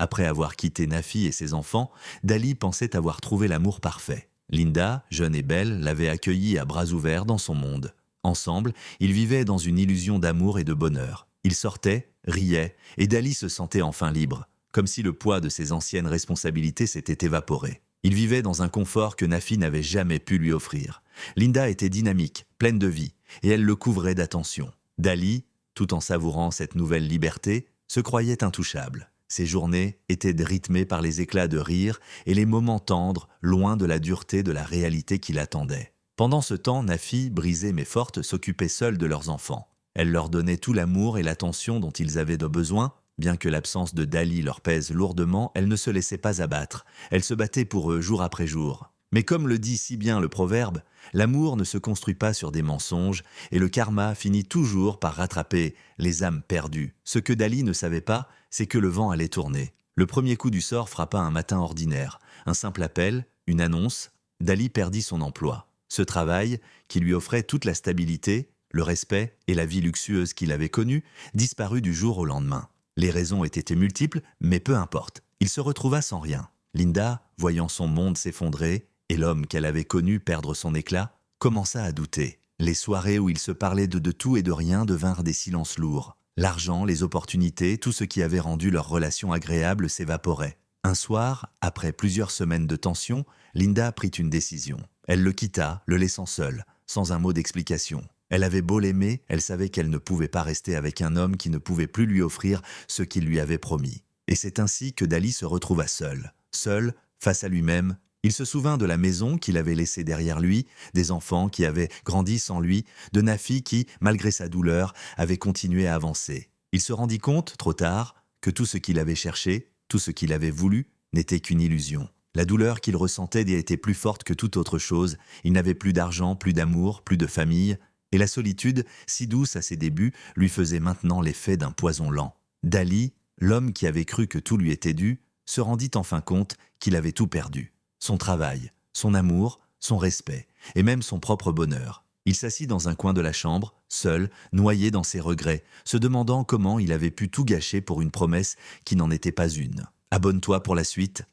Après avoir quitté Nafi et ses enfants, Dali pensait avoir trouvé l'amour parfait. Linda, jeune et belle, l'avait accueilli à bras ouverts dans son monde. Ensemble, ils vivaient dans une illusion d'amour et de bonheur. Ils sortaient, riaient, et Dali se sentait enfin libre, comme si le poids de ses anciennes responsabilités s'était évaporé. Il vivait dans un confort que Nafi n'avait jamais pu lui offrir. Linda était dynamique, pleine de vie, et elle le couvrait d'attention. Dali, tout en savourant cette nouvelle liberté, se croyait intouchable. Ses journées étaient rythmées par les éclats de rire et les moments tendres, loin de la dureté de la réalité qui l'attendait. Pendant ce temps, Nafi, brisée mais forte, s'occupait seule de leurs enfants. Elle leur donnait tout l'amour et l'attention dont ils avaient de besoin. Bien que l'absence de Dali leur pèse lourdement, elle ne se laissait pas abattre. Elle se battait pour eux jour après jour. Mais comme le dit si bien le proverbe, l'amour ne se construit pas sur des mensonges et le karma finit toujours par rattraper les âmes perdues. Ce que Dali ne savait pas, c'est que le vent allait tourner. Le premier coup du sort frappa un matin ordinaire. Un simple appel, une annonce, Dali perdit son emploi. Ce travail, qui lui offrait toute la stabilité, le respect et la vie luxueuse qu'il avait connue, disparut du jour au lendemain. Les raisons étaient multiples, mais peu importe. Il se retrouva sans rien. Linda, voyant son monde s'effondrer, et l'homme qu'elle avait connu perdre son éclat, commença à douter. Les soirées où ils se parlaient de tout et de rien devinrent des silences lourds. L'argent, les opportunités, tout ce qui avait rendu leur relation agréable s'évaporait. Un soir, après plusieurs semaines de tension, Linda prit une décision. Elle le quitta, le laissant seul, sans un mot d'explication. Elle avait beau l'aimer, elle savait qu'elle ne pouvait pas rester avec un homme qui ne pouvait plus lui offrir ce qu'il lui avait promis. Et c'est ainsi que Dali se retrouva seul. Seul, face à lui-même, il se souvint de la maison qu'il avait laissée derrière lui, des enfants qui avaient grandi sans lui, de Nafi qui, malgré sa douleur, avait continué à avancer. Il se rendit compte, trop tard, que tout ce qu'il avait cherché, tout ce qu'il avait voulu, n'était qu'une illusion. La douleur qu'il ressentait était plus forte que toute autre chose. Il n'avait plus d'argent, plus d'amour, plus de famille. Et la solitude, si douce à ses débuts, lui faisait maintenant l'effet d'un poison lent. Dali, l'homme qui avait cru que tout lui était dû, se rendit enfin compte qu'il avait tout perdu. Son travail, son amour, son respect, et même son propre bonheur. Il s'assit dans un coin de la chambre, seul, noyé dans ses regrets, se demandant comment il avait pu tout gâcher pour une promesse qui n'en était pas une. Abonne-toi pour la suite.